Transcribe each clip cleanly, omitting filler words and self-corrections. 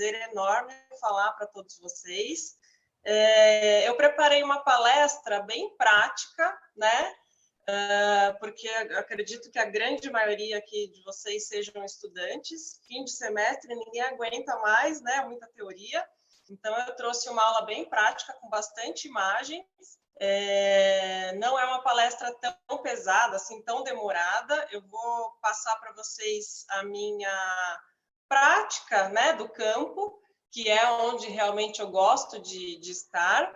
enorme falar para todos vocês. Eu preparei uma palestra bem prática, né? Porque acredito que a grande maioria aqui de vocês sejam estudantes. Fim de semestre, ninguém aguenta mais, né? Muita teoria. Então, eu trouxe uma aula bem prática, com bastante imagens. Não é uma palestra tão pesada, assim, tão demorada. Eu vou passar para vocês a minha prática, né, do campo, que é onde realmente eu gosto de estar.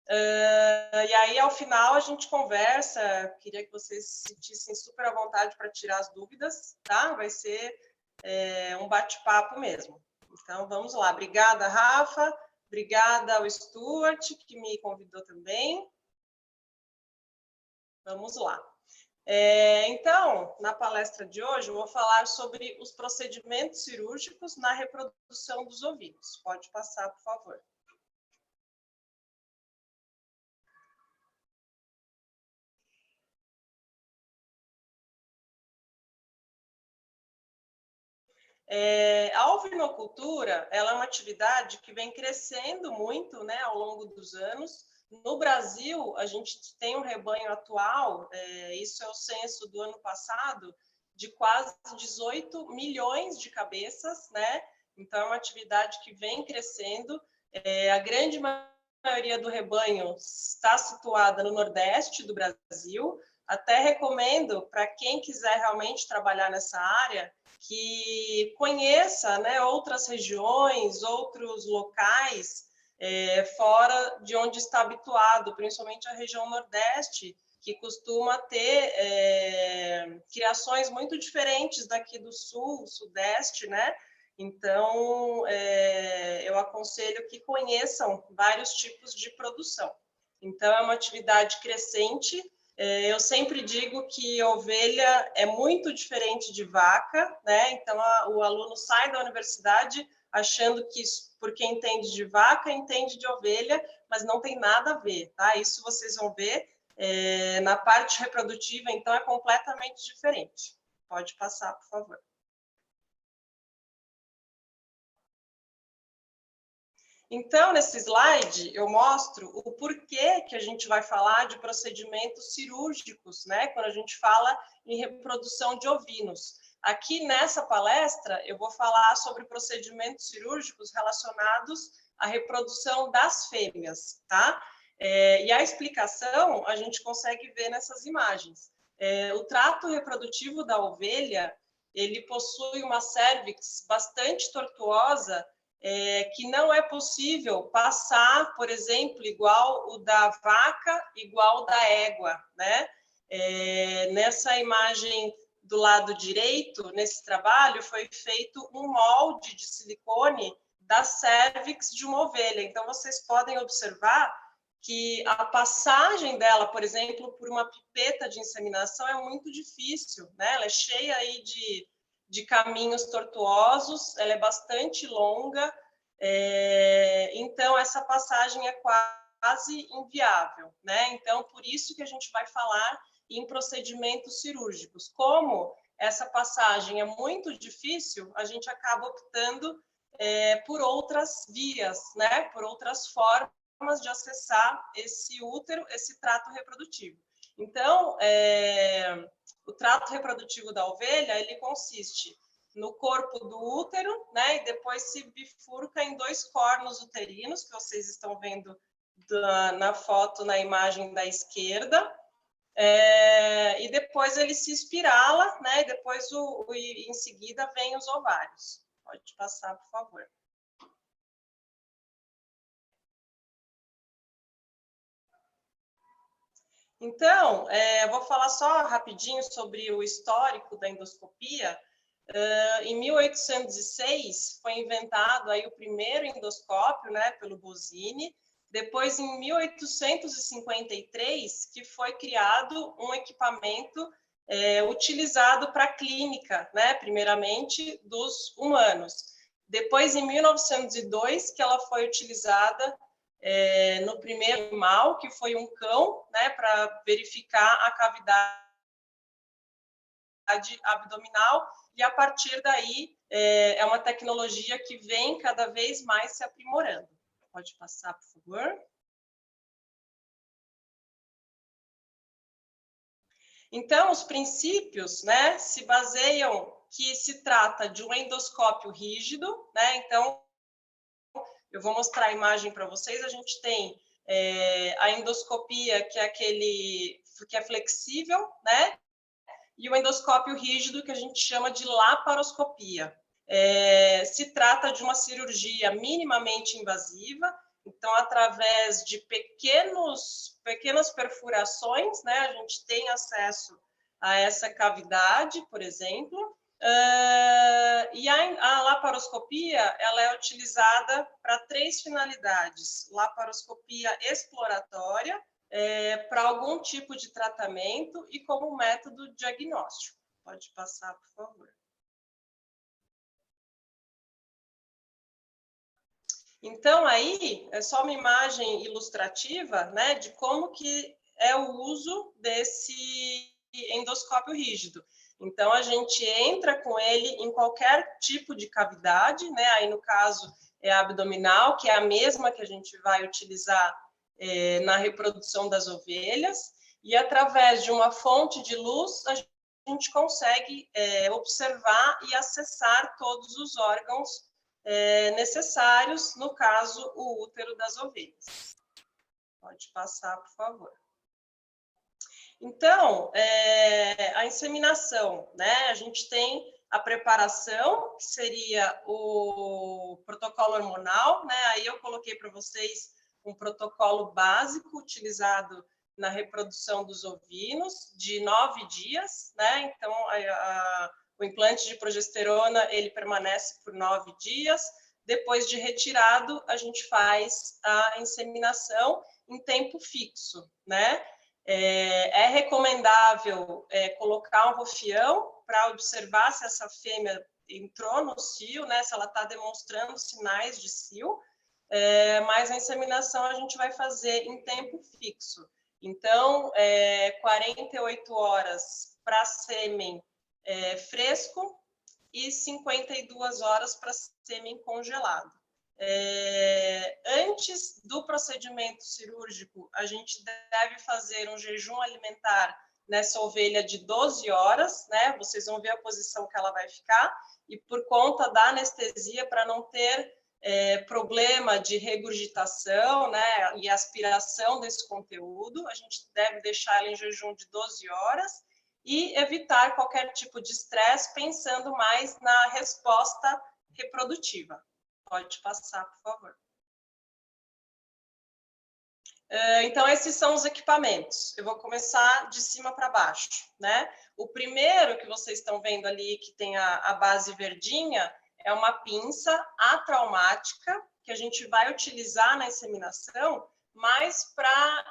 E aí, ao final, a gente conversa. Queria que vocês se sentissem super à vontade para tirar as dúvidas, tá? Vai ser um bate-papo mesmo. Então, vamos lá. Obrigada, Rafa. Obrigada ao Stuart, que me convidou também. Vamos lá. Então, na palestra de hoje, eu vou falar sobre os procedimentos cirúrgicos na reprodução dos ovinos. Pode passar, por favor. A ovinocultura, ela é uma atividade que vem crescendo muito, né, ao longo dos anos. No Brasil, a gente tem um rebanho atual, isso é o censo do ano passado, de quase 18 milhões de cabeças, né? Então, é uma atividade que vem crescendo. A grande maioria do rebanho está situada no Nordeste do Brasil. Até recomendo, para quem quiser realmente trabalhar nessa área, que conheça, né, outras regiões, outros locais fora de onde está habituado, principalmente a região Nordeste, que costuma ter criações muito diferentes daqui do Sul, Sudeste, né? Então, eu aconselho que conheçam vários tipos de produção. Então, é uma atividade crescente. Eu sempre digo que ovelha é muito diferente de vaca, né? Então, o aluno sai da universidade achando que, porque entende de vaca, entende de ovelha, mas não tem nada a ver, tá? Isso vocês vão ver na parte reprodutiva, então é completamente diferente. Pode passar, por favor. Então, nesse slide, eu mostro o porquê que a gente vai falar de procedimentos cirúrgicos, né? Quando a gente fala em reprodução de ovinos. Aqui nessa palestra, eu vou falar sobre procedimentos cirúrgicos relacionados à reprodução das fêmeas, tá? E a explicação a gente consegue ver nessas imagens. O trato reprodutivo da ovelha, ele possui uma cérvix bastante tortuosa, que não é possível passar, por exemplo, igual o da vaca, igual o da égua, né? Nessa imagem do lado direito, nesse trabalho, foi feito um molde de silicone da cérvix de uma ovelha. Então, vocês podem observar que a passagem dela, por exemplo, por uma pipeta de inseminação é muito difícil, né? Ela é cheia aí de caminhos tortuosos, ela é bastante longa, então essa passagem é quase inviável, né? Então, por isso que a gente vai falar em procedimentos cirúrgicos. Como essa passagem é muito difícil, a gente acaba optando por outras vias, né? Por outras formas de acessar esse útero, esse trato reprodutivo. Então, o trato reprodutivo da ovelha, ele consiste no corpo do útero, né? E depois se bifurca em 2 cornos uterinos, que vocês estão vendo na foto, na imagem da esquerda. E depois ele se espirala, né? E depois, em seguida, vem os ovários. Pode passar, por favor. Então, eu vou falar só rapidinho sobre o histórico da endoscopia. Em 1806 foi inventado aí o primeiro endoscópio, né, pelo Bosini. Depois, em 1853, que foi criado um equipamento utilizado para a clínica, né, primeiramente dos humanos. Depois, em 1902, que ela foi utilizada no primeiro animal, que foi um cão, né, para verificar a cavidade abdominal, e a partir daí é uma tecnologia que vem cada vez mais se aprimorando. Pode passar, por favor. Então, os princípios, né, se baseiam que se trata de um endoscópio rígido, né? Então, eu vou mostrar a imagem para vocês. A gente tem a endoscopia, que é aquele que é flexível, né? E o endoscópio rígido, que a gente chama de laparoscopia. Se trata de uma cirurgia minimamente invasiva, então, através de pequenas perfurações, né, a gente tem acesso a essa cavidade, por exemplo. E a laparoscopia, ela é utilizada para 3 finalidades: laparoscopia exploratória, para algum tipo de tratamento e como método diagnóstico. Pode passar, por favor. Então, aí, é só uma imagem ilustrativa, né, de como que é o uso desse endoscópio rígido. Então, a gente entra com ele em qualquer tipo de cavidade, né, aí no caso é a abdominal, que é a mesma que a gente vai utilizar na reprodução das ovelhas, e através de uma fonte de luz, a gente consegue observar e acessar todos os órgãos necessários, no caso, o útero das ovelhas. Pode passar, por favor. Então, a inseminação, né? A gente tem a preparação, que seria o protocolo hormonal, né? Aí eu coloquei para vocês um protocolo básico utilizado na reprodução dos ovinos, de 9 dias, né? Então, o implante de progesterona, ele permanece por 9 dias. Depois de retirado, a gente faz a inseminação em tempo fixo, né? É recomendável colocar um rofião para observar se essa fêmea entrou no cio, né? Se ela está demonstrando sinais de cio, mas a inseminação a gente vai fazer em tempo fixo. Então, 48 horas para sêmen fresco e 52 horas para sêmen congelado. Antes do procedimento cirúrgico, a gente deve fazer um jejum alimentar nessa ovelha de 12 horas, né? Vocês vão ver a posição que ela vai ficar, e por conta da anestesia, para não ter problema de regurgitação, né, e aspiração desse conteúdo, a gente deve deixar ela em jejum de 12 horas e evitar qualquer tipo de estresse, pensando mais na resposta reprodutiva. Pode passar, por favor. Então, esses são os equipamentos. Eu vou começar de cima para baixo, né? O primeiro que vocês estão vendo ali, que tem a base verdinha, é uma pinça atraumática, que a gente vai utilizar na inseminação, mas para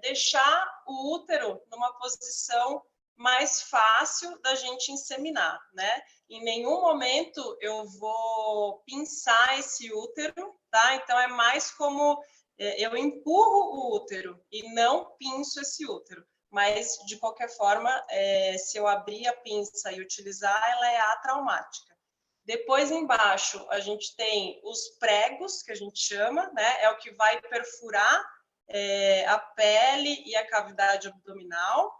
deixar o útero numa posição mais fácil da gente inseminar, né? Em nenhum momento eu vou pinçar esse útero, tá? Então, é mais como eu empurro o útero e não pinço esse útero. Mas, de qualquer forma, se eu abrir a pinça e utilizar, ela é atraumática. Depois, embaixo, a gente tem os pregos, que a gente chama, né? É o que vai perfurar a pele e a cavidade abdominal,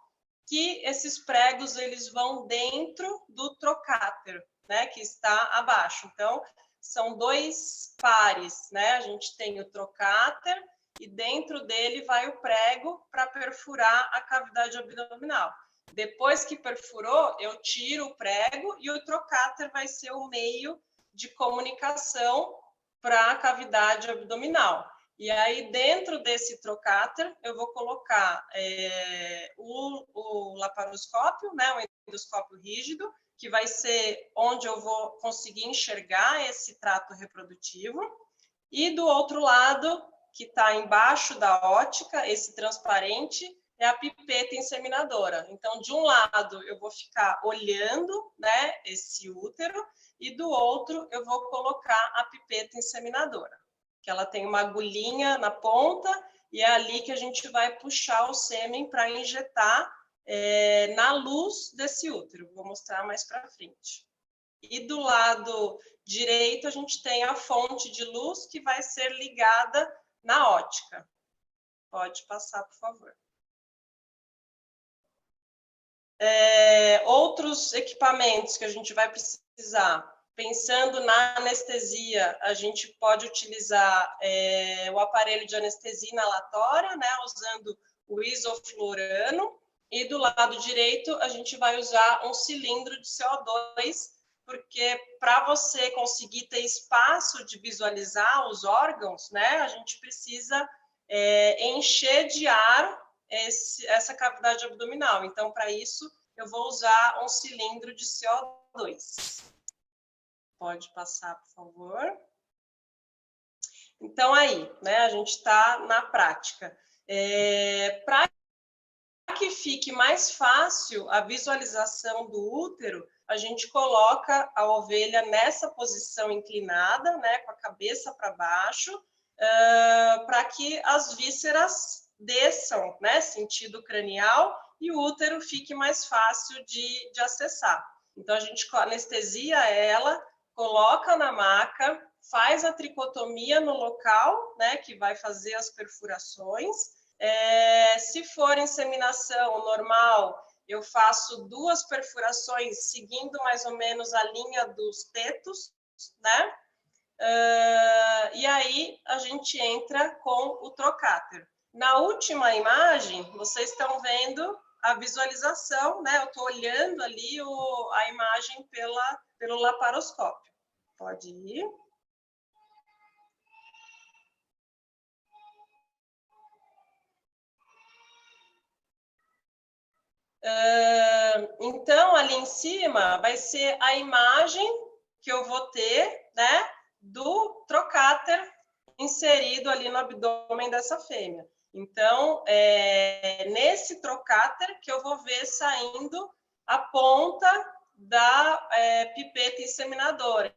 que esses pregos eles vão dentro do trocáter, né? Que está abaixo. Então, são 2 pares, né? A gente tem o trocáter e dentro dele vai o prego para perfurar a cavidade abdominal. Depois que perfurou, eu tiro o prego e o trocáter vai ser o meio de comunicação para a cavidade abdominal. E aí, dentro desse trocáter, eu vou colocar o laparoscópio, né, o endoscópio rígido, que vai ser onde eu vou conseguir enxergar esse trato reprodutivo. E do outro lado, que está embaixo da ótica, esse transparente, é a pipeta inseminadora. Então, de um lado, eu vou ficar olhando, né, esse útero, e do outro, eu vou colocar a pipeta inseminadora, que ela tem uma agulhinha na ponta, e é ali que a gente vai puxar o sêmen para injetar na luz desse útero. Vou mostrar mais para frente. e do lado direito a gente tem a fonte de luz que vai ser ligada na ótica. Pode passar, por favor. Outros equipamentos que a gente vai precisar. Pensando na anestesia, a gente pode utilizar o aparelho de anestesia inalatória, né, usando o isoflurano, e do lado direito a gente vai usar um cilindro de CO2, porque para você conseguir ter espaço de visualizar os órgãos, né, a gente precisa encher de ar essa cavidade abdominal. Então, para isso, eu vou usar um cilindro de CO2. Pode passar, por favor. Então, aí, né, a gente está na prática. Para que fique mais fácil a visualização do útero, a gente coloca a ovelha nessa posição inclinada, né, com a cabeça para baixo, para que as vísceras desçam, né, sentido cranial, e o útero fique mais fácil de acessar. Então, a gente anestesia ela, coloca na maca, faz a tricotomia no local, né, que vai fazer as perfurações. Se for inseminação normal, eu faço 2 perfurações seguindo mais ou menos a linha dos tetos, né? E aí a gente entra com o trocáter. Na última imagem, vocês estão vendo a visualização, né? Eu estou olhando ali a imagem pelo laparoscópio. Pode ir. Então, ali em cima vai ser a imagem que eu vou ter, né, do trocáter inserido ali no abdômen dessa fêmea. Então, nesse trocáter que eu vou ver saindo a ponta da pipeta inseminadora.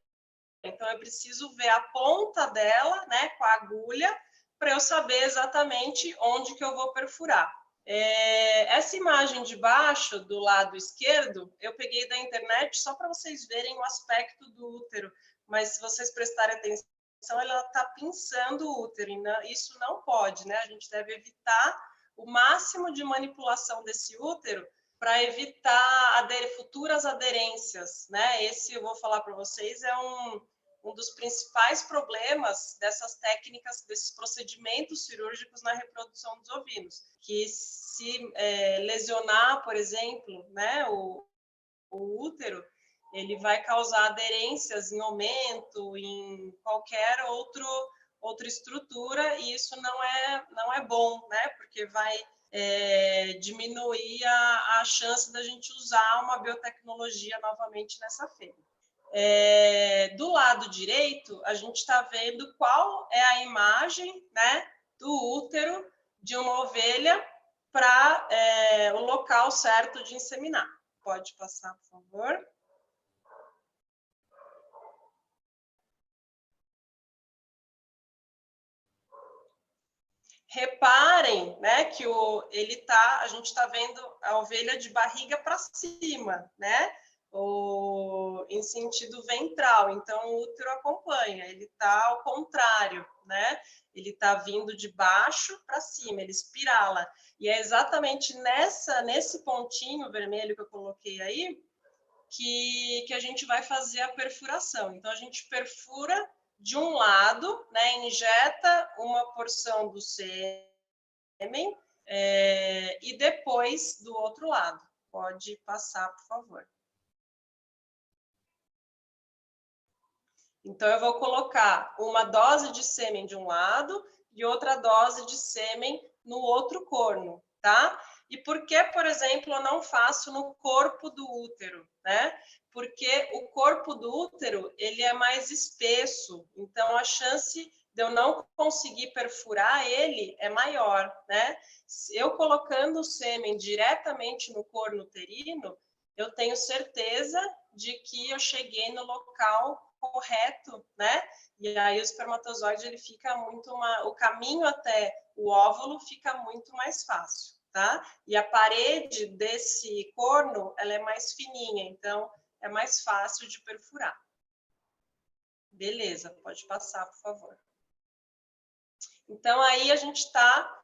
Então, eu preciso ver a ponta dela, né, com a agulha, para eu saber exatamente onde que eu vou perfurar. Essa imagem de baixo, do lado esquerdo, eu peguei da internet só para vocês verem o aspecto do útero, mas se vocês prestarem atenção, ela está pinçando o útero, e isso não pode, né? A gente deve evitar o máximo de manipulação desse útero para evitar futuras aderências, né? Esse, eu vou falar para vocês, é um dos principais problemas dessas técnicas, desses procedimentos cirúrgicos na reprodução dos ovinos, que se lesionar, por exemplo, né, o útero, ele vai causar aderências em aumento, em qualquer outra estrutura, e isso não é bom, né, porque vai diminuir a chance da gente usar uma biotecnologia novamente nessa fêmea. Do lado direito, a gente está vendo qual é a imagem, né, do útero de uma ovelha para o local certo de inseminar. Pode passar, por favor. Reparem, né, que a gente está vendo a ovelha de barriga para cima, né? Em sentido ventral, então o útero acompanha, ele está ao contrário, né? Ele está vindo de baixo para cima, ele espirala. E é exatamente nesse pontinho vermelho que eu coloquei aí que a gente vai fazer a perfuração. Então, a gente perfura de um lado, né? Injeta uma porção do sêmen e depois do outro lado. Pode passar, por favor. Então, eu vou colocar uma dose de sêmen de um lado e outra dose de sêmen no outro corno, tá? E por que, por exemplo, eu não faço no corpo do útero, né? Porque o corpo do útero, ele é mais espesso, então a chance de eu não conseguir perfurar ele é maior, né? Eu colocando o sêmen diretamente no corno uterino, eu tenho certeza de que eu cheguei no local correto, né? E aí o espermatozoide ele fica o caminho até o óvulo fica muito mais fácil, tá? E a parede desse corno ela é mais fininha, então é mais fácil de perfurar. Beleza, pode passar, por favor. Então, aí a gente está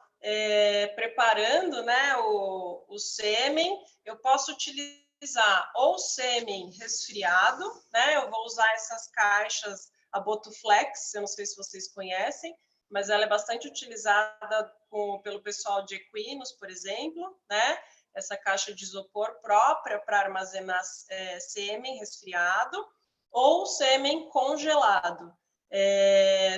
preparando, né, o sêmen. Eu posso utilizar ou sêmen resfriado, né? Eu vou usar essas caixas, a Botuflex, eu não sei se vocês conhecem, mas ela é bastante utilizada pelo pessoal de equinos, por exemplo, né? Essa caixa de isopor própria para armazenar sêmen resfriado ou sêmen congelado.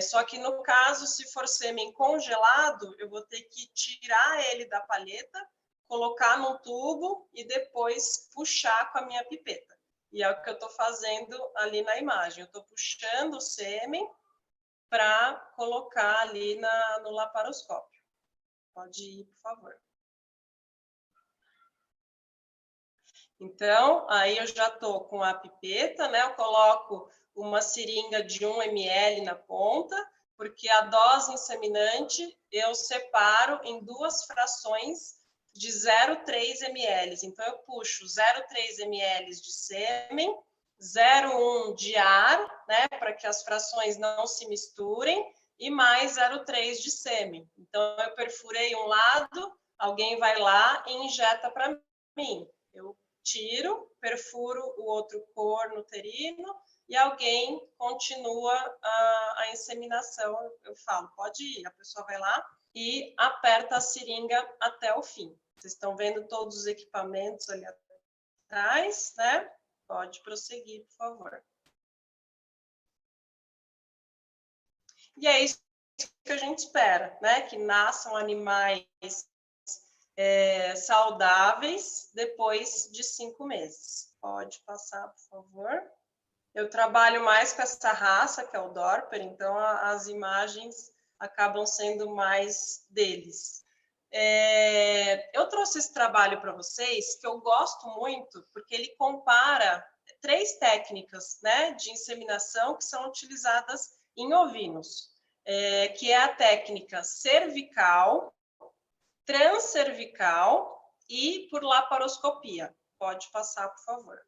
Só que no caso, se for sêmen congelado, eu vou ter que tirar ele da palheta, colocar num tubo e depois puxar com a minha pipeta. E é o que eu estou fazendo ali na imagem. Eu estou puxando o sêmen para colocar ali no laparoscópio. Pode ir, por favor. Então, aí eu já estou com a pipeta, né? Eu coloco uma seringa de 1 ml na ponta, porque a dose inseminante eu separo em 2 frações de 0,3 ml. Então, eu puxo 0,3 ml de sêmen, 0,1 de ar, né? Para que as frações não se misturem, e mais 0,3 de sêmen. Então, eu perfurei um lado, alguém vai lá e injeta para mim. Eu tiro, perfuro o outro corno uterino e alguém continua a inseminação. Eu falo, pode ir. A pessoa vai lá e aperta a seringa até o fim. Vocês estão vendo todos os equipamentos ali atrás, né? Pode prosseguir, por favor. E é isso que a gente espera, né? Que nasçam animais saudáveis depois de 5 meses. Pode passar, por favor. Eu trabalho mais com essa raça, que é o Dorper, então as imagens acabam sendo mais deles. Eu trouxe esse trabalho para vocês, que eu gosto muito, porque ele compara 3 técnicas, né, de inseminação que são utilizadas em ovinos, que é a técnica cervical, transcervical e por laparoscopia. Pode passar, por favor.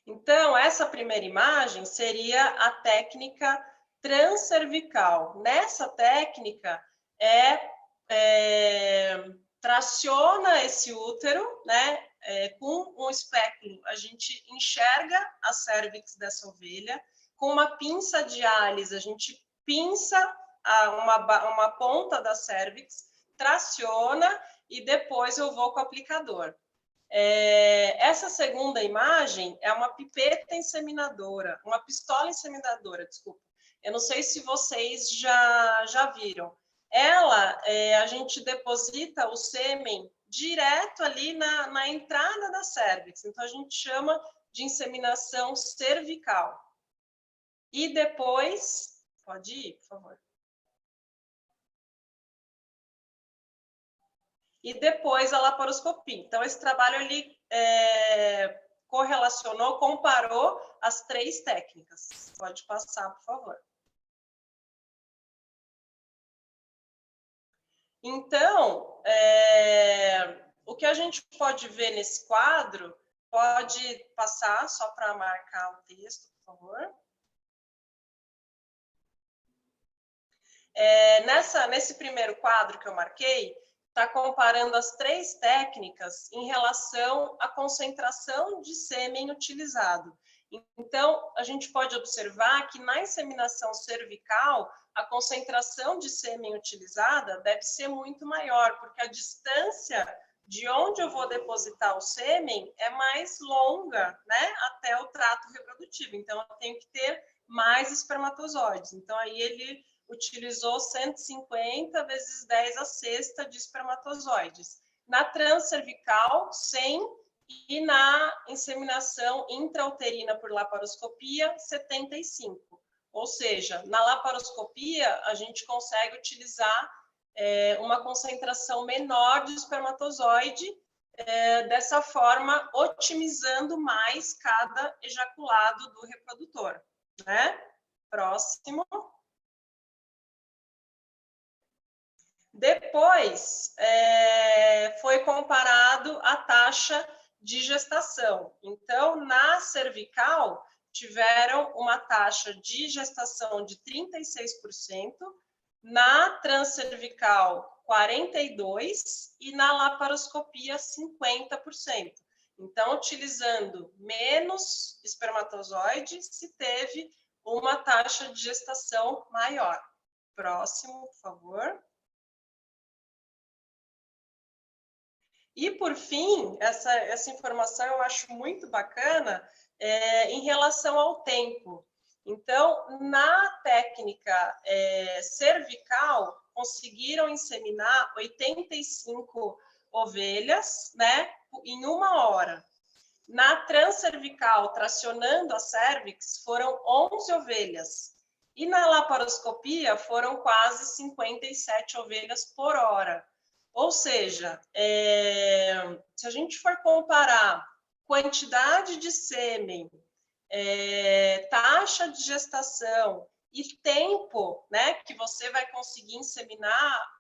Então, essa primeira imagem seria a técnica transcervical. Nessa técnica, traciona esse útero, né? Com um espéculo, a gente enxerga a cérvix dessa ovelha. Com uma pinça de álise, a gente pinça uma ponta da cérvix, traciona e depois eu vou com o aplicador. Essa segunda imagem é uma pipeta inseminadora, uma pistola inseminadora, desculpa. Eu não sei se vocês já viram. Ela, a gente deposita o sêmen direto ali na entrada da cérvix. Então, a gente chama de inseminação cervical. E depois, pode ir, por favor. E depois a laparoscopia. Então, esse trabalho ele correlacionou, comparou as 3 técnicas. Pode passar, por favor. Então, o que a gente pode ver nesse quadro, pode passar só para marcar o texto, por favor. Nesse primeiro quadro que eu marquei, está comparando as 3 técnicas em relação à concentração de sêmen utilizado. Então, a gente pode observar que na inseminação cervical, a concentração de sêmen utilizada deve ser muito maior, porque a distância de onde eu vou depositar o sêmen é mais longa, né, até o trato reprodutivo. Então, eu tenho que ter mais espermatozoides. Então, aí ele utilizou 150 vezes 10 a sexta de espermatozoides. Na transcervical, 100, e na inseminação intrauterina por laparoscopia, 75. Ou seja, na laparoscopia, a gente consegue utilizar uma concentração menor de espermatozoide, dessa forma, otimizando mais cada ejaculado do reprodutor, né? Próximo. Depois, foi comparado a taxa de gestação. Então, na cervical, tiveram uma taxa de gestação de 36%, na transcervical, 42%, e na laparoscopia, 50%. Então, utilizando menos espermatozoide, se teve uma taxa de gestação maior. Próximo, por favor. E, por fim, essa informação eu acho muito bacana em relação ao tempo. Então, na técnica cervical, conseguiram inseminar 85 ovelhas, né, em 1 hora. Na transcervical, tracionando a cervix, foram 11 ovelhas. E na laparoscopia, foram quase 57 ovelhas por hora. Ou seja, se a gente for comparar quantidade de sêmen, taxa de gestação e tempo, né, que você vai conseguir inseminar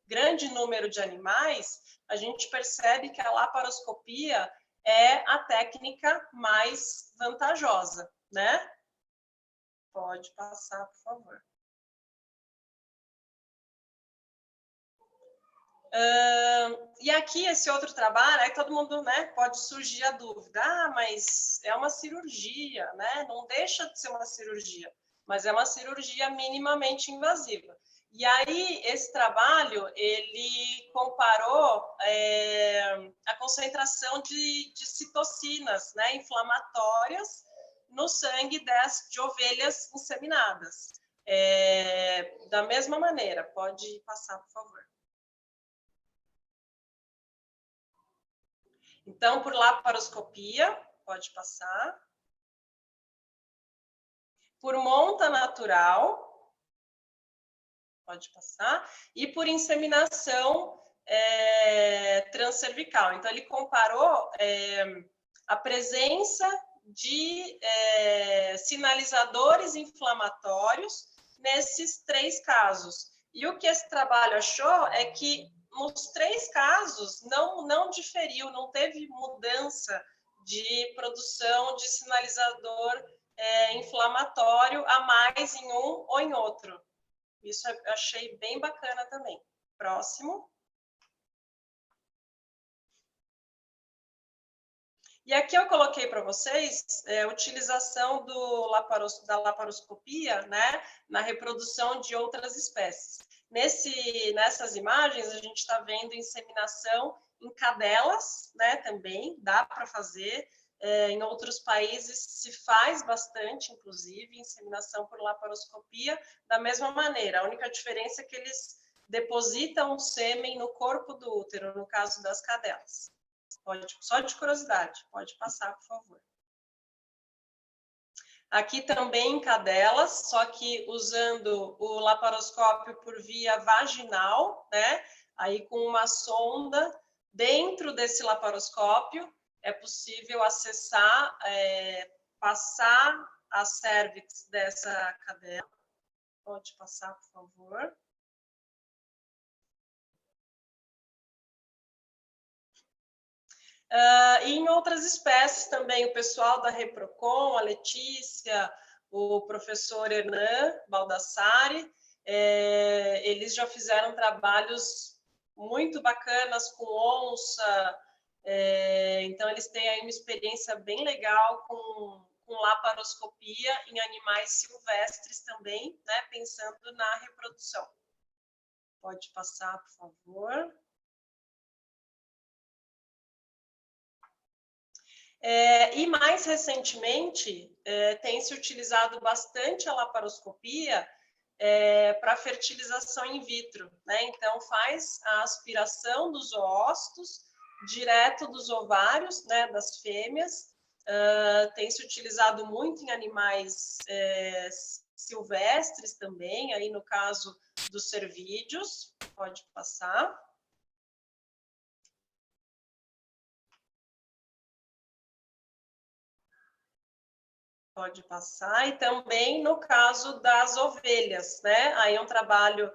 grande número de animais, a gente percebe que a laparoscopia é a técnica mais vantajosa, né? Pode passar, por favor. E aqui, esse outro trabalho, aí todo mundo, né, pode surgir a dúvida, mas é uma cirurgia, né? Não deixa de ser uma cirurgia, mas é uma cirurgia minimamente invasiva. E aí, esse trabalho, ele comparou a concentração de citocinas, né, inflamatórias no sangue de ovelhas inseminadas. Da mesma maneira, pode passar, por favor. Então, por laparoscopia, pode passar. Por monta natural, pode passar. E por inseminação transcervical. Então, ele comparou a presença de sinalizadores inflamatórios nesses 3 casos. E o que esse trabalho achou é que nos 3 casos não diferiu, não teve mudança de produção de sinalizador inflamatório a mais em um ou em outro. Isso eu achei bem bacana também. Próximo. E aqui eu coloquei para vocês a utilização da laparoscopia, né, na reprodução de outras espécies. Nessas imagens, a gente está vendo inseminação em cadelas, né, também, dá para fazer. Em outros países se faz bastante, inclusive, inseminação por laparoscopia, da mesma maneira. A única diferença é que eles depositam o sêmen no corpo do útero, no caso das cadelas. Só de curiosidade, pode passar, por favor. Aqui também em cadelas, só que usando o laparoscópio por via vaginal, né? Aí com uma sonda dentro desse laparoscópio, é possível acessar, passar a cervix dessa cadela. Pode passar, por favor. E em outras espécies também, o pessoal da Reprocon, a Letícia, o professor Hernan Baldassari, eles já fizeram trabalhos muito bacanas com onça, então eles têm aí uma experiência bem legal com laparoscopia em animais silvestres também, né, pensando na reprodução. Pode passar, por favor. E mais recentemente, tem se utilizado bastante a laparoscopia para fertilização in vitro, né? Então, faz a aspiração dos oócitos direto dos ovários, né, das fêmeas. Tem se utilizado muito em animais silvestres também, aí no caso dos cervídeos. Pode passar. Pode passar. E também no caso das ovelhas, né? Aí é um trabalho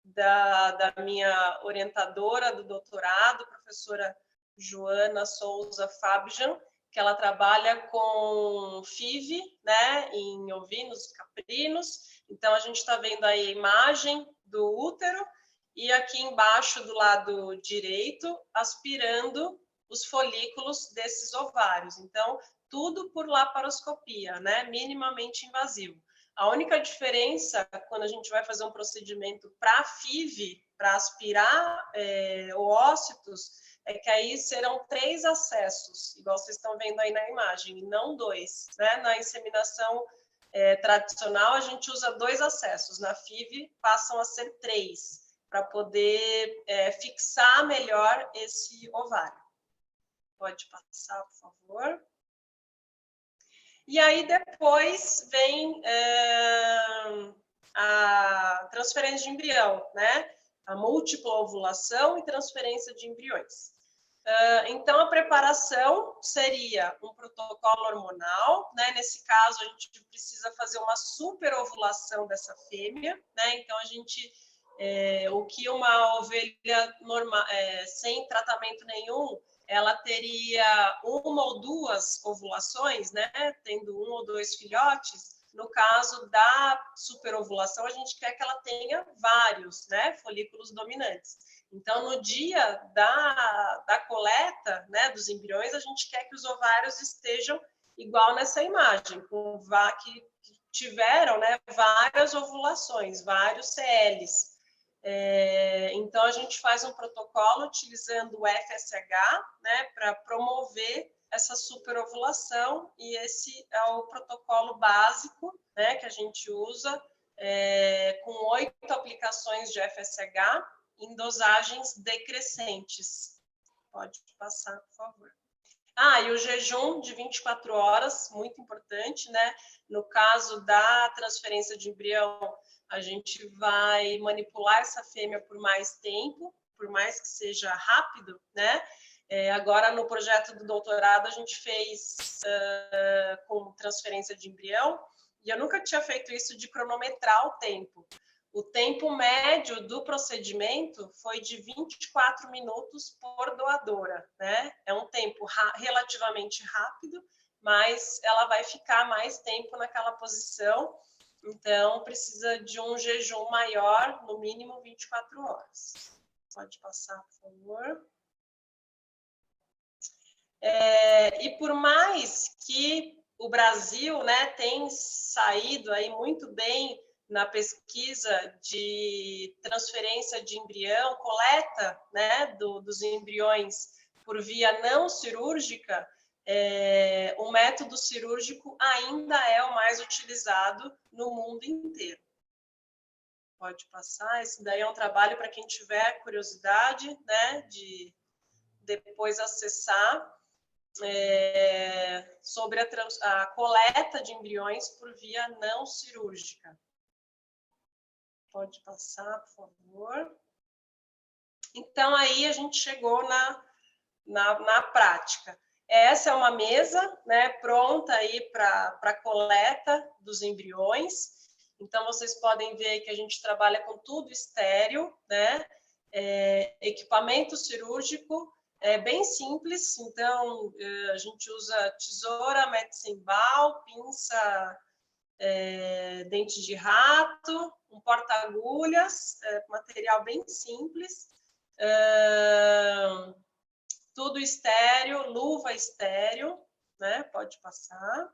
da minha orientadora do doutorado, professora Joana Souza Fabijan, que ela trabalha com FIV, né, em ovinos e caprinos. Então, a gente está vendo aí a imagem do útero e aqui embaixo, do lado direito, aspirando os folículos desses ovários. Então, tudo por laparoscopia, né, minimamente invasivo. A única diferença, quando a gente vai fazer um procedimento para FIV, para aspirar oócitos, é que aí serão 3 acessos, igual vocês estão vendo aí na imagem, e não 2. Né? Na inseminação tradicional, a gente usa 2 acessos. Na FIV, passam a ser 3, para poder fixar melhor esse ovário. Pode passar, por favor. E aí, depois, vem a transferência de embrião, né? A múltipla ovulação e transferência de embriões. Então, a preparação seria um protocolo hormonal, né? Nesse caso, a gente precisa fazer uma superovulação dessa fêmea, né? Então, a gente, o que uma ovelha normal, sem tratamento nenhum, ela teria 1 ou 2 ovulações, né? Tendo 1 ou 2 filhotes. No caso da superovulação, a gente quer que ela tenha vários, né, folículos dominantes. Então, no dia da coleta, né, dos embriões, a gente quer que os ovários estejam igual nessa imagem, que tiveram, né, várias ovulações, vários CLs. Então, a gente faz um protocolo utilizando o FSH, né, para promover essa superovulação, e esse é o protocolo básico, né, que a gente usa, com 8 aplicações de FSH em dosagens decrescentes. Pode passar, por favor. E o jejum de 24 horas, muito importante, né? No caso da transferência de embrião, a gente vai manipular essa fêmea por mais tempo, por mais que seja rápido, né? Agora, no projeto do doutorado, a gente fez com transferência de embrião, e eu nunca tinha feito isso de cronometrar o tempo. O tempo médio do procedimento foi de 24 minutos por doadora, né? É um tempo relativamente rápido, mas ela vai ficar mais tempo naquela posição, então precisa de um jejum maior, no mínimo 24 horas. Pode passar, por favor. E por mais que o Brasil, né, tem saído aí muito bem na pesquisa de transferência de embrião, coleta, né, dos embriões por via não cirúrgica, o método cirúrgico ainda é o mais utilizado no mundo inteiro. Pode passar. Esse daí é um trabalho para quem tiver curiosidade, né, de depois acessar, sobre a coleta de embriões por via não cirúrgica. Pode passar, por favor. Então, aí a gente chegou na prática. Essa é uma mesa, né, pronta aí para a coleta dos embriões. Então, vocês podem ver que a gente trabalha com tudo estéril, né? Equipamento cirúrgico bem simples. Então, a gente usa tesoura, Metzenbaum, pinça, dente de rato, um porta-agulhas, material bem simples, tudo estéreo, luva estéreo, né? Pode passar.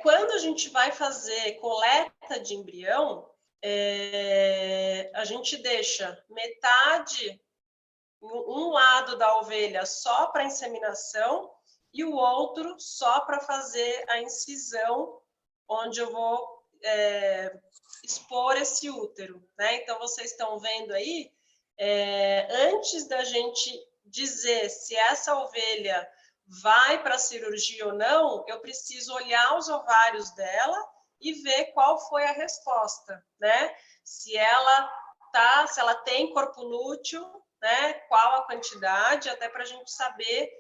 Quando a gente vai fazer coleta de embrião, a gente deixa metade, um lado da ovelha só para inseminação e o outro só para fazer a incisão, onde eu vou expor esse útero, né? Então, vocês estão vendo aí, antes da gente dizer se essa ovelha vai para a cirurgia ou não, eu preciso olhar os ovários dela e ver qual foi a resposta, né? Se ela tem corpo lúteo, né? Qual a quantidade, até para a gente saber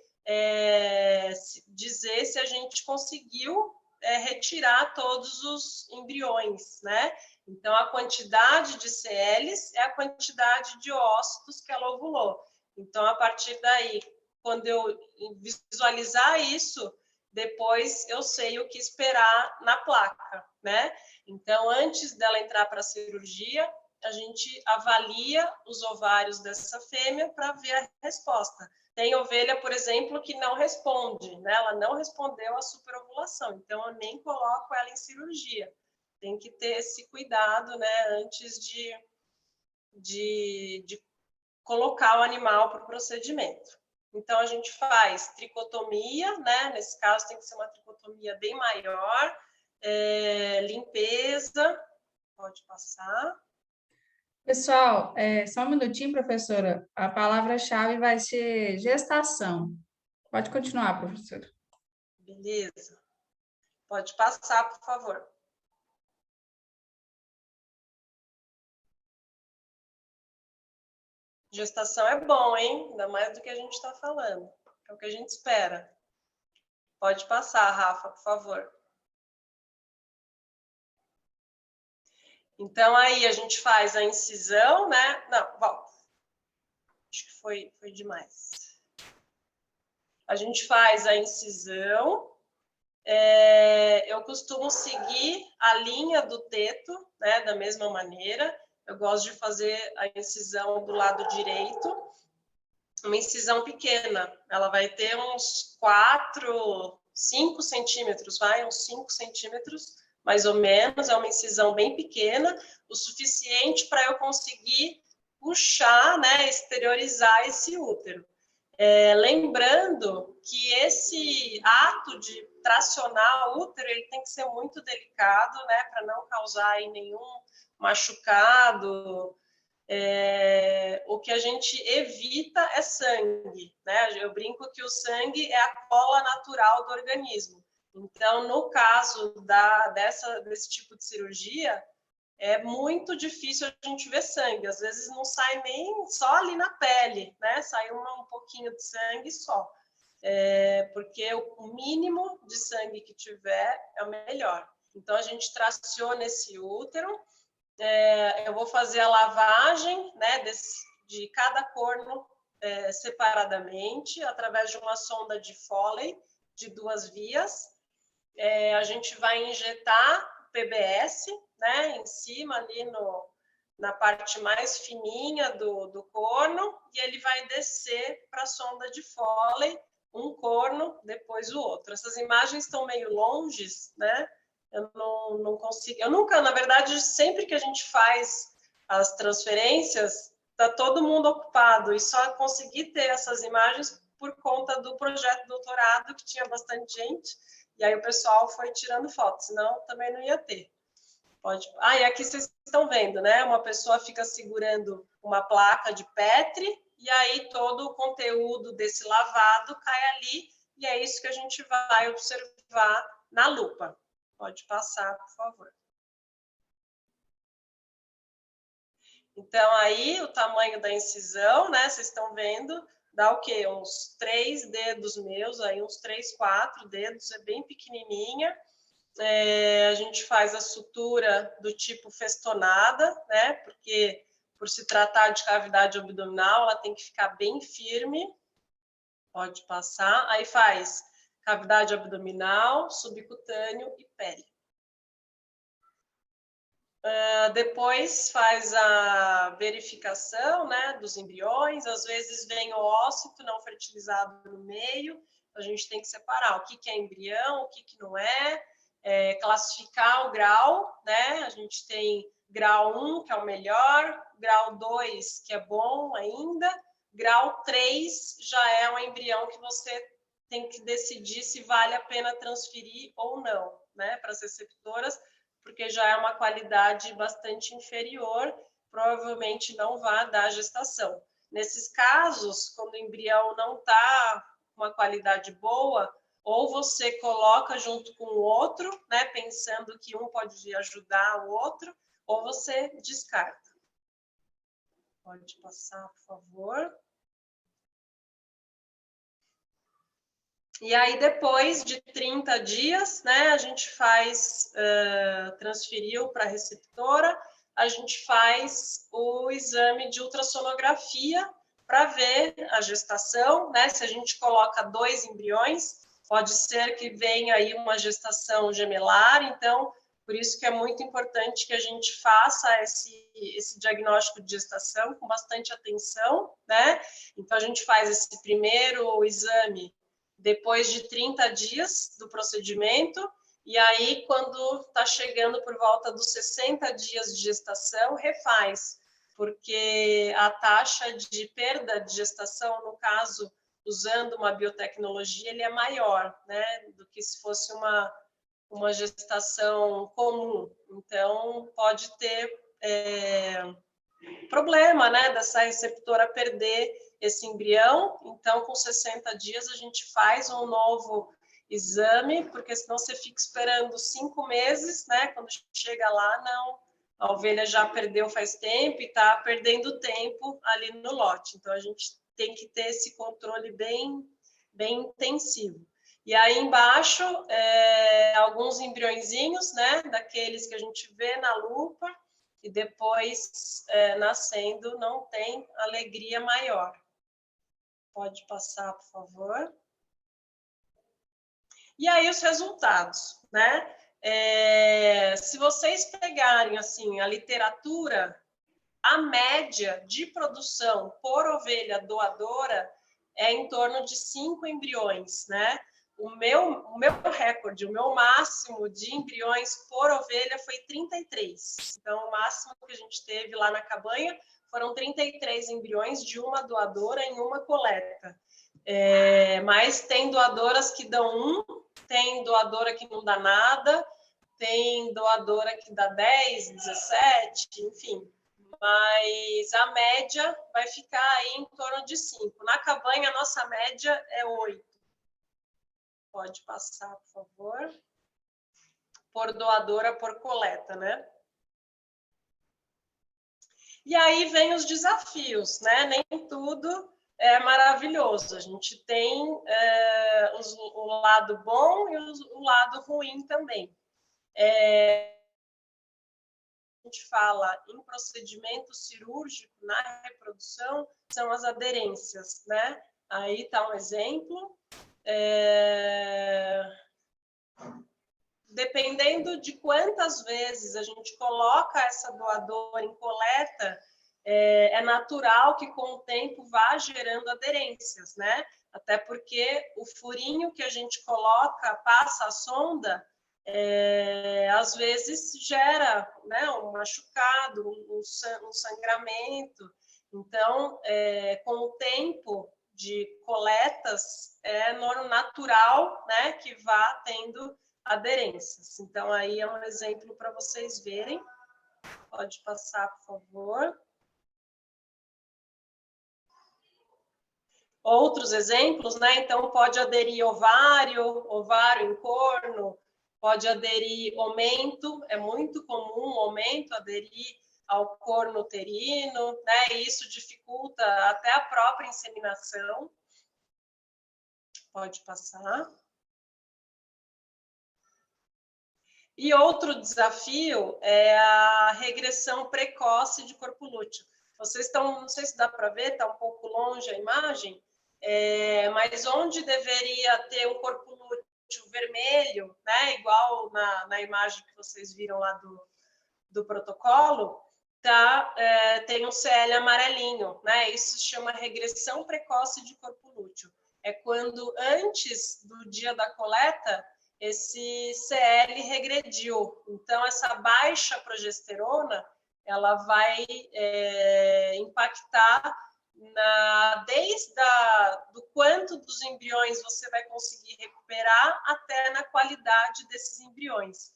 dizer se a gente conseguiu retirar todos os embriões, né? Então, a quantidade de CLs é a quantidade de ócitos que ela ovulou. Então, a partir daí, quando eu visualizar isso, depois eu sei o que esperar na placa, né? Então, antes dela entrar para a cirurgia, a gente avalia os ovários dessa fêmea para ver a resposta. Tem ovelha, por exemplo, que não responde, né? Ela não respondeu à superovulação, então eu nem coloco ela em cirurgia. Tem que ter esse cuidado, né, antes de colocar o animal para o procedimento. Então, a gente faz tricotomia, né? Nesse caso, tem que ser uma tricotomia bem maior, limpeza, pode passar. Pessoal, só um minutinho, professora. A palavra-chave vai ser gestação. Pode continuar, professora. Beleza. Pode passar, por favor. Gestação é bom, hein? Ainda mais do que a gente está falando. É o que a gente espera. Pode passar, Rafa, por favor. Então, aí a gente faz a incisão, né? Não, volta. Acho que foi demais. A gente faz a incisão. Eu costumo seguir a linha do teto, né? Da mesma maneira. Eu gosto de fazer a incisão do lado direito. Uma incisão pequena. Ela vai ter uns 5 centímetros, uns 5 centímetros, mais ou menos. É uma incisão bem pequena, o suficiente para eu conseguir puxar, né, exteriorizar esse útero. Lembrando que esse ato de tracionar o útero, ele tem que ser muito delicado, né, para não causar aí nenhum machucado. O que a gente evita é sangue, né? Eu brinco que o sangue é a cola natural do organismo. Então, no caso desse tipo de cirurgia, é muito difícil a gente ver sangue. Às vezes não sai nem só ali na pele, né? Sai um pouquinho de sangue só. Porque o mínimo de sangue que tiver é o melhor. Então, a gente traciona esse útero. Eu vou fazer a lavagem, né, de cada corno separadamente, através de uma sonda de Foley de 2 vias. A gente vai injetar PBS, né, em cima ali na parte mais fininha do corno, e ele vai descer para a sonda de Foley, um corno, depois o outro. Essas imagens estão meio longes, né? Eu não consigo. Eu nunca, na verdade, sempre que a gente faz as transferências, está todo mundo ocupado, e só consegui ter essas imagens por conta do projeto de doutorado, que tinha bastante gente, e aí o pessoal foi tirando fotos, senão também não ia ter. Pode. E aqui vocês estão vendo, né? Uma pessoa fica segurando uma placa de Petri, e aí todo o conteúdo desse lavado cai ali, e é isso que a gente vai observar na lupa. Pode passar, por favor. Então, aí, o tamanho da incisão, né? Vocês estão vendo, dá o quê? Uns 3 dedos meus, aí uns 3, 4 dedos, é bem pequenininha. A gente faz a sutura do tipo festonada, né? Porque, por se tratar de cavidade abdominal, ela tem que ficar bem firme. Pode passar. Aí faz cavidade abdominal, subcutâneo e pele. Depois faz a verificação, né, dos embriões. Às vezes vem o ócito não fertilizado no meio. A gente tem que separar o que é embrião, o que não é. Classificar o grau, né? A gente tem grau 1, que é o melhor, grau 2, que é bom ainda, grau 3 já é um embrião que você tem que decidir se vale a pena transferir ou não, né, para as receptoras, porque já é uma qualidade bastante inferior, provavelmente não vai dar gestação. Nesses casos, quando o embrião não está com uma qualidade boa, ou você coloca junto com o outro, né, pensando que um pode ajudar o outro, ou você descarta. Pode passar, por favor. E aí, depois de 30 dias, né, a gente faz, transferiu para a receptora, a gente faz o exame de ultrassonografia para ver a gestação, né? Se a gente coloca 2 embriões, pode ser que venha aí uma gestação gemelar, então, por isso que é muito importante que a gente faça esse diagnóstico de gestação com bastante atenção, né? Então, a gente faz esse primeiro exame depois de 30 dias do procedimento, e aí, quando está chegando por volta dos 60 dias de gestação, refaz, porque a taxa de perda de gestação, no caso, usando uma biotecnologia, ele é maior, né, do que se fosse uma gestação comum. Então, pode ter problema, né, dessa receptora perder esse embrião. Então, com 60 dias, a gente faz um novo exame, porque senão você fica esperando 5 meses, né? Quando chega lá, não, a ovelha já perdeu faz tempo e está perdendo tempo ali no lote. Então, a gente tem que ter esse controle bem intensivo. E aí embaixo, alguns embriõezinhos, né? Daqueles que a gente vê na lupa, e depois, nascendo, não tem alegria maior. Pode passar, por favor. E aí os resultados, né? Se vocês pegarem assim a literatura, a média de produção por ovelha doadora é em torno de 5 embriões, né? O meu recorde, o meu máximo de embriões por ovelha foi 33. Então, o máximo que a gente teve lá na cabanha foram 33 embriões de uma doadora em uma coleta. Mas tem doadoras que dão 1, tem doadora que não dá nada, tem doadora que dá 10, 17, enfim. Mas a média vai ficar aí em torno de 5. Na cabanha, a nossa média é 8. Pode passar, por favor. Por doadora, por coleta, né? E aí vem os desafios, né? Nem tudo é maravilhoso. A gente tem o lado bom e o lado ruim também. A gente fala em procedimento cirúrgico na reprodução, são as aderências, né? Aí está um exemplo. Dependendo de quantas vezes a gente coloca essa doadora em coleta, é natural que com o tempo vá gerando aderências, né? Até porque o furinho que a gente coloca, passa a sonda, às vezes gera, né, um machucado, um sangramento. Então, com o tempo de coletas, é natural, né, que vá tendo aderências. Então, aí é um exemplo para vocês verem. Pode passar, por favor. Outros exemplos, né? Então, pode aderir ovário em corno, pode aderir omento, é muito comum o omento aderir ao corno uterino, né? E isso dificulta até a própria inseminação. Pode passar. E outro desafio é a regressão precoce de corpo lúteo. Vocês estão, não sei se dá para ver, está um pouco longe a imagem, mas onde deveria ter um corpo lúteo vermelho, né, igual na imagem que vocês viram lá do protocolo, tem um CL amarelinho, né? Isso se chama regressão precoce de corpo lúteo. É quando antes do dia da coleta esse CL regrediu. Então, essa baixa progesterona, ela vai impactar desde do quanto dos embriões você vai conseguir recuperar até na qualidade desses embriões.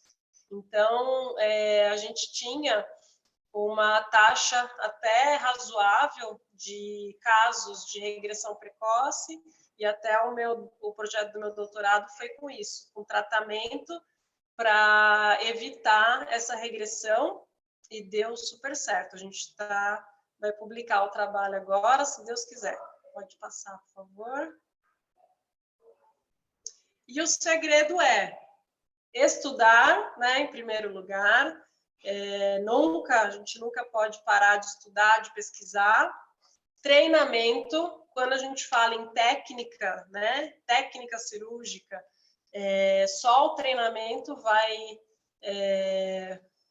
Então, a gente tinha uma taxa até razoável de casos de regressão precoce, e até o projeto do meu doutorado foi com isso, com tratamento para evitar essa regressão, e deu super certo. A gente vai publicar o trabalho agora, se Deus quiser. Pode passar, por favor. E o segredo é estudar, né, em primeiro lugar. A gente nunca pode parar de estudar, de pesquisar. Treinamento, quando a gente fala em técnica, né, técnica cirúrgica, só o treinamento vai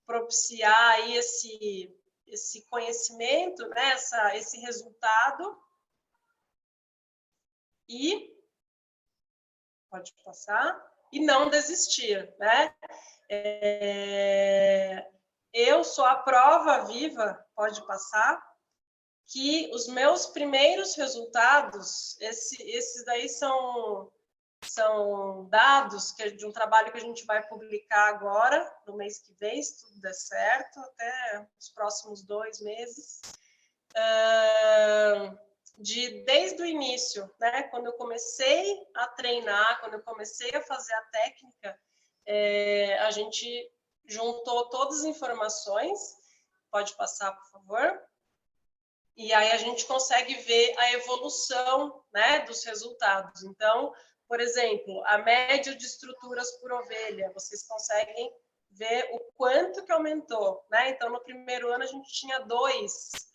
propiciar aí esse conhecimento, né, esse resultado. E pode passar, e não desistir, né? Eu sou a prova viva, pode passar, que os meus primeiros resultados, esses daí são dados de um trabalho que a gente vai publicar agora, no mês que vem, se tudo der certo, até os próximos 2 meses. Desde o início, né? Quando eu comecei a treinar, quando eu comecei a fazer a técnica, a gente juntou todas as informações. Pode passar, por favor. E aí a gente consegue ver a evolução, né, dos resultados. Então, por exemplo, a média de estruturas por ovelha, vocês conseguem ver o quanto que aumentou, né? Então, no primeiro ano a gente tinha dois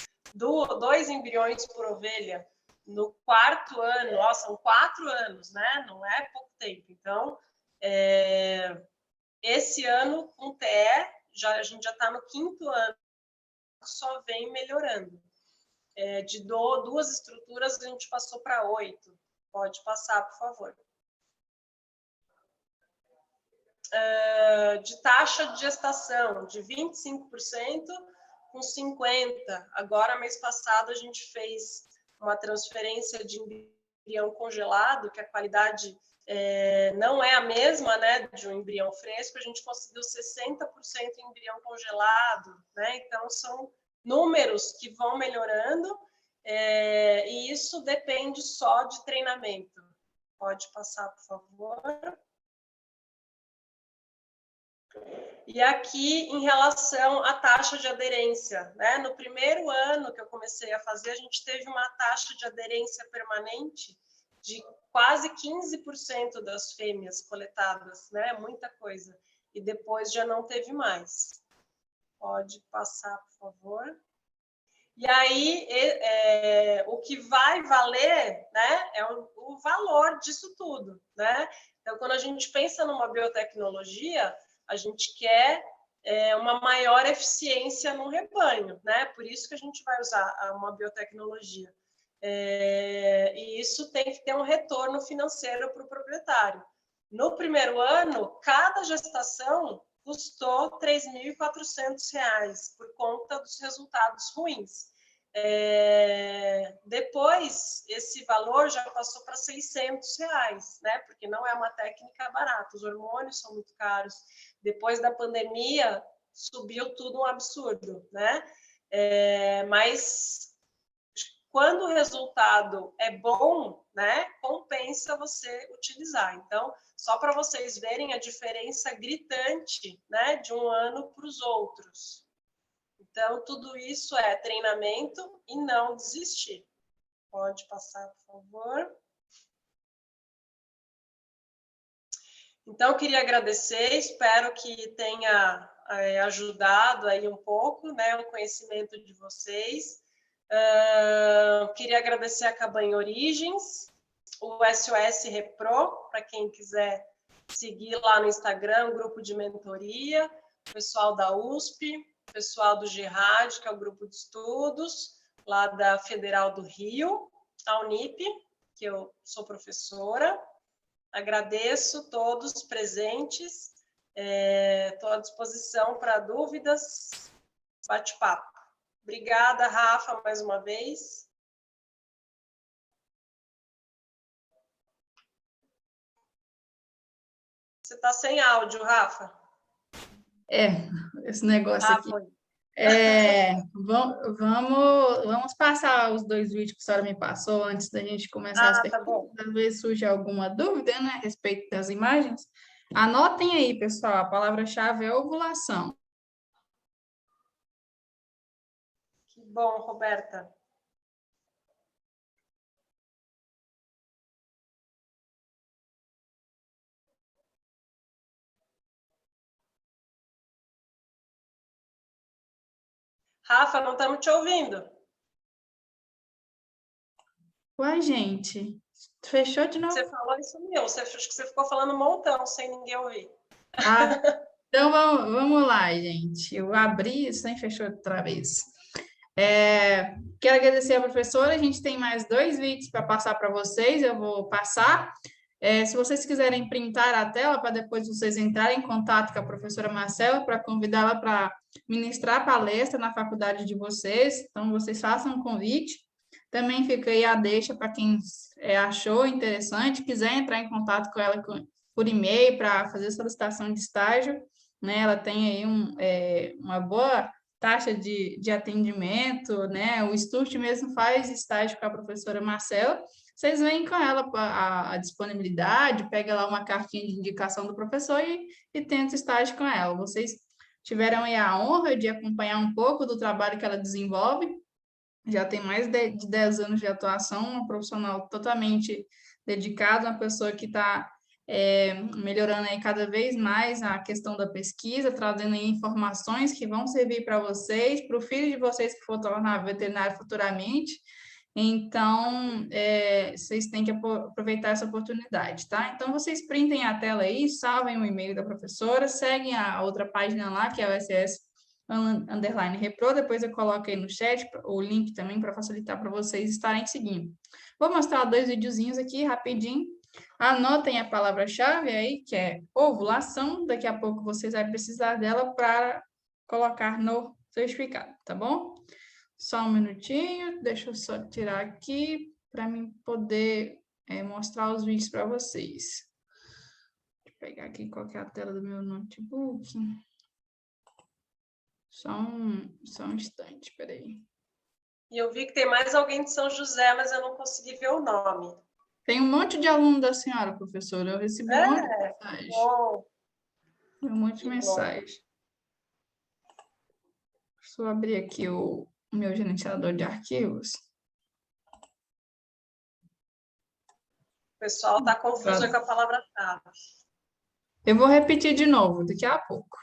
embriões por ovelha. No quarto ano, são 4 anos, né? Não é pouco tempo. Então, esse ano, com TE, a gente já está no 5º ano, só vem melhorando. De 2 estruturas, a gente passou para 8. Pode passar, por favor. De taxa de gestação, de 25% com 50%. Agora, mês passado, a gente fez uma transferência de embrião congelado, que a qualidade não é a mesma, né, de um embrião fresco. A gente conseguiu 60% em embrião congelado, né? Então, são números que vão melhorando, e isso depende só de treinamento. Pode passar, por favor. E aqui, em relação à taxa de aderência, né? No primeiro ano que eu comecei a fazer, a gente teve uma taxa de aderência permanente de quase 15% das fêmeas coletadas, né? Muita coisa. E depois já não teve mais. Pode passar, por favor. E aí, o que vai valer, né, é o valor disso tudo, né? Então, quando a gente pensa numa biotecnologia, a gente quer uma maior eficiência no rebanho, né? Por isso que a gente vai usar uma biotecnologia. E isso tem que ter um retorno financeiro para o proprietário. No primeiro ano, cada gestação custou R$ 3.400 por conta dos resultados ruins. Depois, esse valor já passou para R$ 600, né? Porque não é uma técnica barata, os hormônios são muito caros. Depois da pandemia, subiu tudo um absurdo, né? Mas quando o resultado é bom, né, compensa você utilizar. Então, só para vocês verem a diferença gritante, né, de um ano para os outros. Então, tudo isso é treinamento e não desistir. Pode passar, por favor. Então, eu queria agradecer, espero que tenha ajudado aí um pouco, né, o conhecimento de vocês. Queria agradecer a Cabanha Origens, o SOS Repro, para quem quiser seguir lá no Instagram, grupo de mentoria, o pessoal da USP, o pessoal do GERAD, que é o grupo de estudos, lá da Federal do Rio, a Unip, que eu sou professora. Agradeço todos presentes, estou à disposição para dúvidas, bate-papo. Obrigada, Rafa, mais uma vez. Você está sem áudio, Rafa. Esse negócio aqui. Foi. Vamos passar os 2 vídeos que a senhora me passou antes da gente começar as perguntas. Tá bom. Às vezes surge alguma dúvida, né, a respeito das imagens. Anotem aí, pessoal, a palavra-chave é ovulação. Que bom, Roberta. Rafa, não estamos te ouvindo. Uai, gente, fechou de novo? Você falou isso mesmo, acho que você ficou falando um montão sem ninguém ouvir. Ah, então vamos lá, gente. Eu abri isso e fechou outra vez. Quero agradecer a professora. A gente tem mais 2 vídeos para passar para vocês. Eu vou passar. Se vocês quiserem printar a tela para depois vocês entrarem em contato com a professora Marcela para convidá-la para ministrar palestra na faculdade de vocês, então vocês façam um convite. Também fica aí a deixa para quem achou interessante, quiser entrar em contato com ela por e-mail para fazer solicitação de estágio, né? Ela tem aí uma boa taxa de atendimento, né? O Sturt mesmo faz estágio com a professora Marcela. Vocês veem com ela a disponibilidade, pega lá uma cartinha de indicação do professor e tenta estágio com ela. Vocês tiveram aí a honra de acompanhar um pouco do trabalho que ela desenvolve. Já tem mais de 10 anos de atuação, uma profissional totalmente dedicada, uma pessoa que está melhorando aí cada vez mais a questão da pesquisa, trazendo aí informações que vão servir para vocês, para o filho de vocês que for tornar veterinário futuramente. Então, vocês têm que aproveitar essa oportunidade, tá? Então, vocês printem a tela aí, salvem o e-mail da professora, seguem a outra página lá, que é o SS_Repro, depois eu coloco aí no chat o link também para facilitar para vocês estarem seguindo. Vou mostrar 2 videozinhos aqui rapidinho. Anotem a palavra-chave aí, que é ovulação. Daqui a pouco vocês vão precisar dela para colocar no certificado, tá bom? Só um minutinho, deixa eu só tirar aqui para mim poder mostrar os vídeos para vocês. Deixa eu pegar aqui qual que é a tela do meu notebook. Só um instante, peraí. E eu vi que tem mais alguém de São José, mas eu não consegui ver o nome. Tem um monte de aluno da senhora, professora. Eu recebi um monte de mensagem. Bom. Um monte de mensagem. Deixa eu abrir aqui o meu gerenciador de arquivos. O pessoal está confuso com a palavra-chave. Eu vou repetir de novo, daqui a pouco.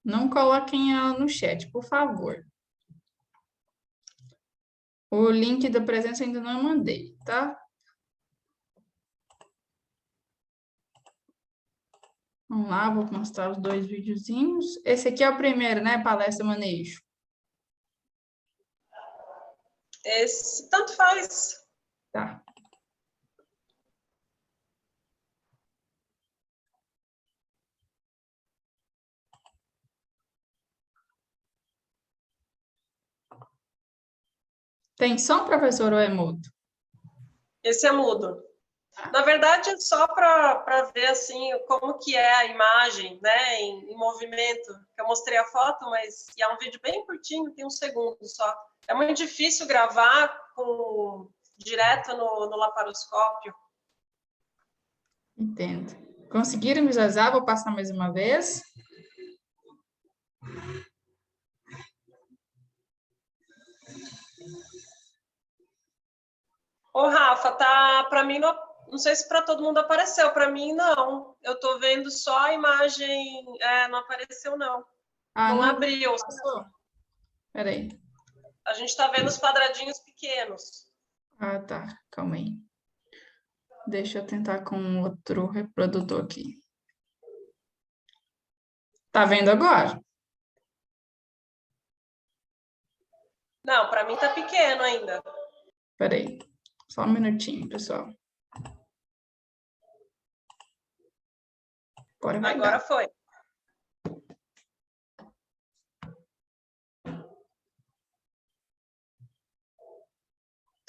Não coloquem ela no chat, por favor. O link da presença ainda não mandei, tá? Vamos lá, vou mostrar os 2 videozinhos. Esse aqui é o primeiro, né? Palestra Manejo. Esse, tanto faz. Tá. Tem som, professor, ou é mudo? Esse é mudo. Na verdade, é só para ver assim como que é a imagem, né, em movimento. Eu mostrei a foto, mas é um vídeo bem curtinho, tem 1 segundo só. É muito difícil gravar direto no laparoscópio. Entendo. Conseguiram visualizar? Vou passar mais uma vez. Ô, Rafa, tá, para mim, não sei se para todo mundo apareceu, para mim não. Eu estou vendo só a imagem, não apareceu não. Não abriu. Espera aí. A gente está vendo os quadradinhos pequenos. Ah, tá. Calma aí. Deixa eu tentar com outro reprodutor aqui. Tá vendo agora? Não, para mim tá pequeno ainda. Espera aí. Só um minutinho, pessoal. Agora foi.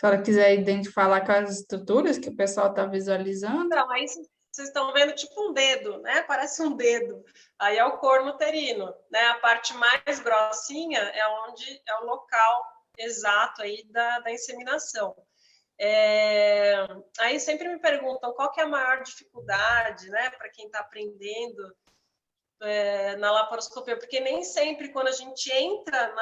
Se a senhora quiser falar com as estruturas que o pessoal está visualizando. Então, aí vocês estão vendo tipo um dedo, né? Parece um dedo. Aí é o corno uterino, né? A parte mais grossinha é onde é o local exato aí da inseminação. Aí sempre me perguntam qual que é a maior dificuldade, né? Para quem está aprendendo na laparoscopia, porque nem sempre quando a gente entra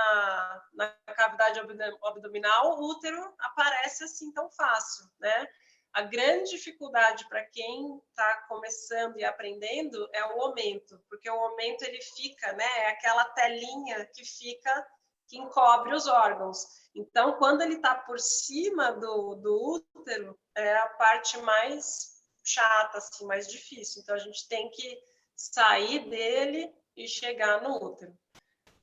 na cavidade abdominal, o útero aparece assim tão fácil, né? A grande dificuldade para quem está começando e aprendendo é o aumento, porque o aumento ele fica, né? É aquela telinha que fica, que encobre os órgãos. Então, quando ele está por cima do útero, é a parte mais chata, assim, mais difícil. Então, a gente tem que sair dele e chegar no útero.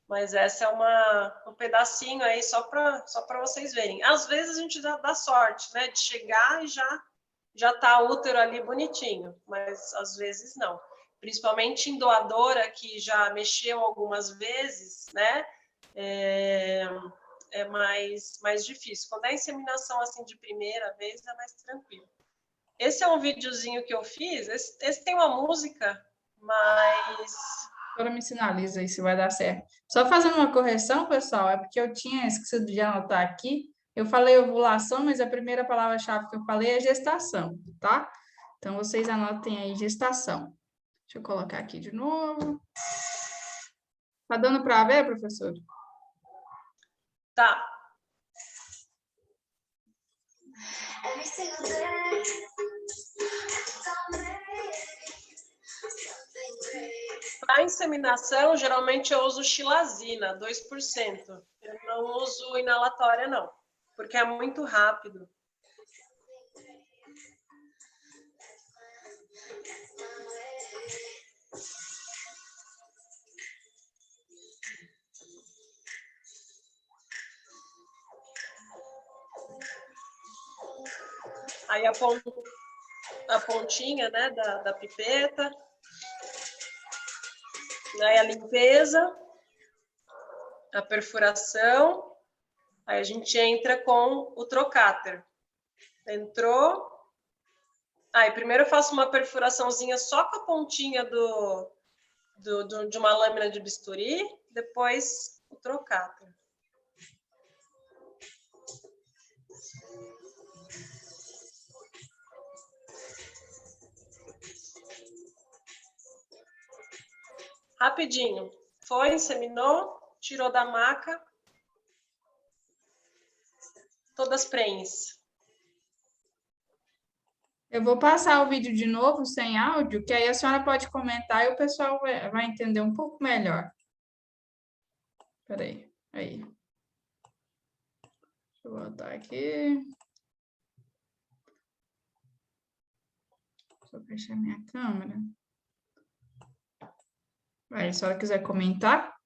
Mas essa é um pedacinho aí só para vocês verem. Às vezes a gente dá sorte, né? De chegar e já tá o útero ali bonitinho, mas às vezes não. Principalmente em doadora que já mexeu algumas vezes, né? É mais difícil. Quando é inseminação assim de primeira vez, é mais tranquilo. Esse é um videozinho que eu fiz. Esse tem uma música, mas... Agora me sinaliza aí se vai dar certo. Só fazendo uma correção, pessoal, é porque eu tinha esquecido de anotar aqui. Eu falei ovulação, mas a primeira palavra-chave que eu falei é gestação, tá? Então, vocês anotem aí gestação. Deixa eu colocar aqui de novo. Tá dando para ver, professor? Tá. Para inseminação, geralmente eu uso xilazina, 2%. Eu não uso inalatória, não, porque é muito rápido. Aí a pontinha, né, da pipeta. Aí a limpeza, a perfuração, aí a gente entra com o trocáter. Entrou. Aí primeiro eu faço uma perfuraçãozinha só com a pontinha de uma lâmina de bisturi, depois o trocáter. Rapidinho. Foi, inseminou, tirou da maca. Todas prenhes. Eu vou passar o vídeo de novo sem áudio, que aí a senhora pode comentar e o pessoal vai entender um pouco melhor. Espera aí. Deixa eu voltar aqui. Deixa eu fechar minha câmera. Vai, se a senhora quiser comentar.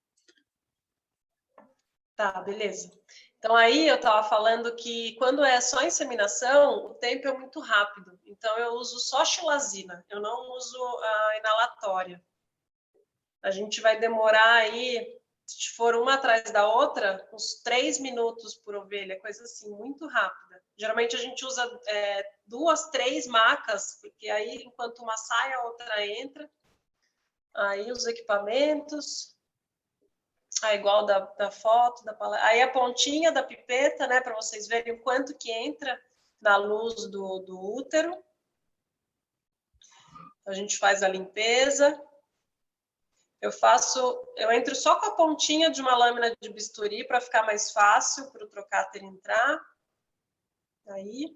Tá, beleza. Então, aí eu estava falando que quando é só inseminação, o tempo é muito rápido. Então, eu uso só xilazina, eu não uso a inalatória. A gente vai demorar aí, se for uma atrás da outra, uns 3 minutos por ovelha, coisa assim, muito rápida. Geralmente a gente usa 2, 3 macas, porque aí enquanto uma sai, a outra entra. Aí os equipamentos... igual da foto, da palestra. Aí a pontinha da pipeta, né, para vocês verem o quanto que entra na luz do útero. A gente faz a limpeza. Eu entro só com a pontinha de uma lâmina de bisturi para ficar mais fácil para o trocáter entrar. Aí.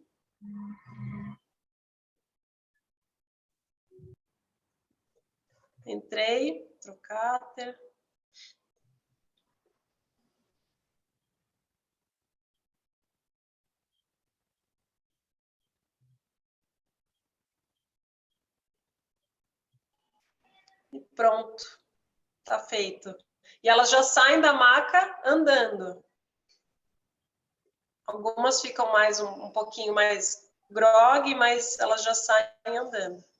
Entrei, trocáter. E pronto, tá feito. E elas já saem da maca andando. Algumas ficam mais um pouquinho mais grogue, mas elas já saem andando.